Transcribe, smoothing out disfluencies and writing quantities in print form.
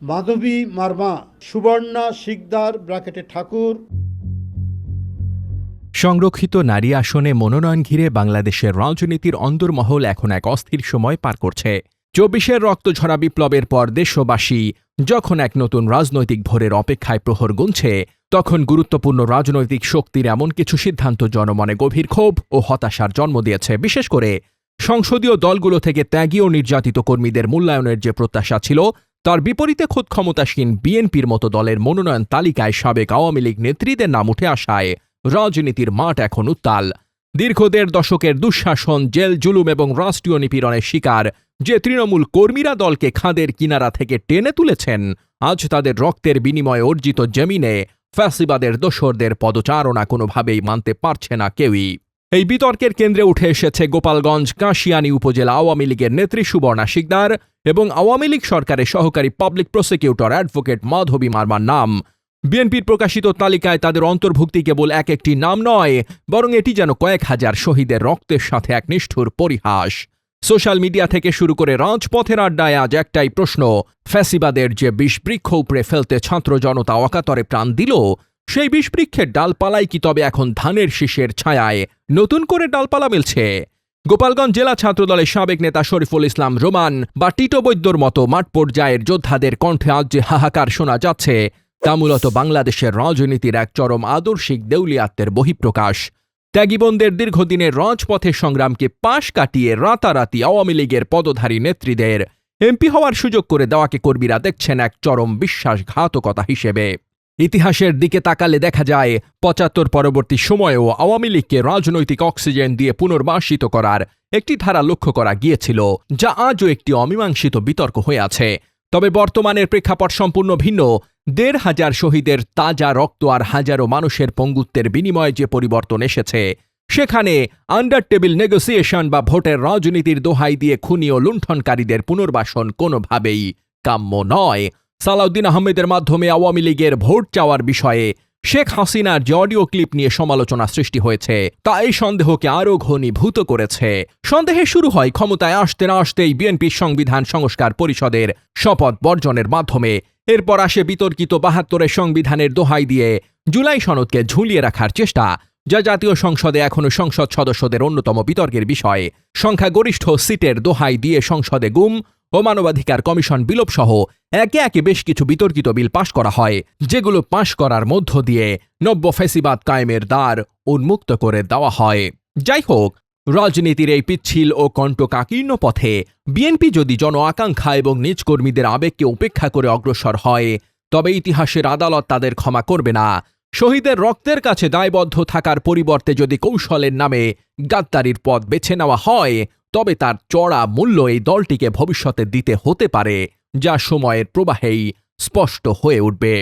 মাধবী মার্মা, সুবর্ণা শিকদার ব্র্যাকেটে ঠাকুর। সংরক্ষিত নারী আসনে মনোনয়ন ঘিরে বাংলাদেশের রাজনীতির অন্দরমহল এখন এক অস্থির সময় পার করছে। ২৪-এর রক্তঝরা বিপ্লবের পর দেশবাসী যখন এক নতুন রাজনৈতিক ভোরের অপেক্ষায় প্রহর গুনছে, তখন গুরুত্বপূর্ণ রাজনৈতিক শক্তির এমন কিছু সিদ্ধান্ত জনমনে গভীর ক্ষোভ ও হতাশার জন্ম দিয়েছে। বিশেষ করে সংসদীয় দলগুলো থেকে ত্যাগী ও নির্যাতিত কর্মীদের মূল্যায়নের যে প্রত্যাশা ছিল, তার বিপরীতে খোদ ক্ষমতাসীন বিএনপির মতো দলের মনোনয়ন তালিকায় সাবেক আওয়ামী লীগ নেত্রীদের নাম উঠে আসায় রাজনীতির মাঠ এখন উত্তাল। দীর্ঘ ১.৫ দশকের দুঃশাসন, জেল জুলুম এবং রাষ্ট্রীয় নিপীড়নের শিকার যে তৃণমূল কর্মীরা দলকে খাদের কিনারা থেকে টেনে তুলেছেন, আজ তাদের রক্তের বিনিময়ে অর্জিত জমিনে ফ্যাসিবাদের দোসরদের পদচারণা কোনোভাবেই মানতে পারছে না কেউই। এই বিতর্কের কেন্দ্রে উঠে এসেছে গোপালগঞ্জ কাশিয়ানী উপজেলা আওয়ামী লীগের নেত্রী সুবর্ণা শিকদার এবং আওয়ামী লীগ সরকারের সহকারী পাবলিক প্রসিকিউটর অ্যাডভোকেট মাধবী মার্মার নাম। বিএনপির প্রকাশিত তালিকায় তাদের অন্তর্ভুক্তি কেবল একটি নাম নয়, বরং এটি যেন কয়েক হাজার শহীদের রক্তের সাথে এক নিষ্ঠুর পরিহাস। সোশ্যাল মিডিয়া থেকে শুরু করে রাজপথের আড্ডায় আজ একটাই প্রশ্ন, ফ্যাসিবাদের যে বিষবৃক্ষ উপড়ে ফেলতে ছাত্র জনতা অকাতরে প্রাণ দিল, সেই বিষবৃক্ষের ডালপালাই কি তবে এখন ধানের শীষের ছায়ায় নতুন করে ডালপালা মেলছে? গোপালগঞ্জ জেলা ছাত্রদলের সাবেক নেতা শরীফুল ইসলাম রোমান বা টিটো বৈদ্যর মতো মাঠ পর্যায়ের যোদ্ধাদের কণ্ঠে আজ যে হাহাকার শোনা যাচ্ছে, তা মূলত বাংলাদেশের রাজনীতির এক চরম আদর্শিক দেউলিয়াত্বের বহিঃপ্রকাশ। ত্যাগীবন্দের দীর্ঘদিনের রাজপথের সংগ্রামকে পাশ কাটিয়ে রাতারাতি আওয়ামী লীগের পদধারী নেত্রীদের এমপি হওয়ার সুযোগ করে দেওয়াকে কর্মীরা দেখছেন এক চরম বিশ্বাসঘাতকতা হিসেবে। ইতিহাসের দিকে তাকালে দেখা যায় ৭৫ পরবর্তী সময়েও আওয়ামী লীগকে রাজনৈতিক অক্সিজেন দিয়ে পুনর্বাসিত করার একটি ধারা লক্ষ্য করা গিয়েছিল, যা আজও একটি অমীমাংসিত বিতর্ক হয়ে আছে। তবে বর্তমানের প্রেক্ষাপট সম্পূর্ণ ভিন্ন। ১,৫০০ শহীদের তাজা রক্ত আর হাজারো মানুষের পঙ্গুত্বের বিনিময়ে যে পরিবর্তন এসেছে, সেখানে আন্ডার টেবিল নেগোসিয়েশন বা ভোটের রাজনীতির দোহাই দিয়ে খুনি ও লুণ্ঠনকারীদের পুনর্বাসন কোনোভাবেই কাম্য নয়। সালাউদ্দিন আহমেদের মাধ্যমে আওয়ামী লীগের ভোট চাওয়ার বিষয়ে শেখ হাসিনার যে অডিও ক্লিপ নিয়ে সমালোচনা সৃষ্টি হয়েছে, তা এই সন্দেহকে আরও ঘনীভূত করেছে। সন্দেহে শুরু হয় ক্ষমতায় আসতে না আসতেই বিএনপির সংবিধান সংস্কার পরিষদের শপথ বর্জনের মাধ্যমে। এরপর আসে বিতর্কিত ৭২-এর সংবিধানের দোহাই দিয়ে জুলাই সনদকে ঝুলিয়ে রাখার চেষ্টা, যা জাতীয় সংসদে এখনও সংসদ সদস্যদের অন্যতম বিতর্কের বিষয়। সংখ্যাগরিষ্ঠ সিটের দোহাই দিয়ে সংসদে গুম ও মানবাধিকার কমিশন বিলোপ সহ একে একে বেশ কিছু বিতর্কিত বিল পাশ করা হয়, যেগুলো পাশ করার মধ্য দিয়ে নব্য ফ্যাসিবাদ কায়েমের দ্বার উন্মুক্ত করে দেওয়া হয়। যাই হোক, রাজনীতির এই পিচ্ছিল ও কণ্টকাকীর্ণ পথে বিএনপি যদি জন আকাঙ্ক্ষা এবং নিজ কর্মীদের আবেগকে উপেক্ষা করে অগ্রসর হয়, তবে ইতিহাসের আদালত তাদের ক্ষমা করবে না। শহীদের রক্তের কাছে দায়বদ্ধ থাকার পরিবর্তে যদি কৌশলের নামে গাদ্দারির পথ বেছে নেওয়া হয়, তবে তার চড়া মূল্য এই দলটিকে ভবিষ্যতে দিতে হতে পারে, যা সময়ের প্রবাহেই স্পষ্ট হয়ে উঠবে।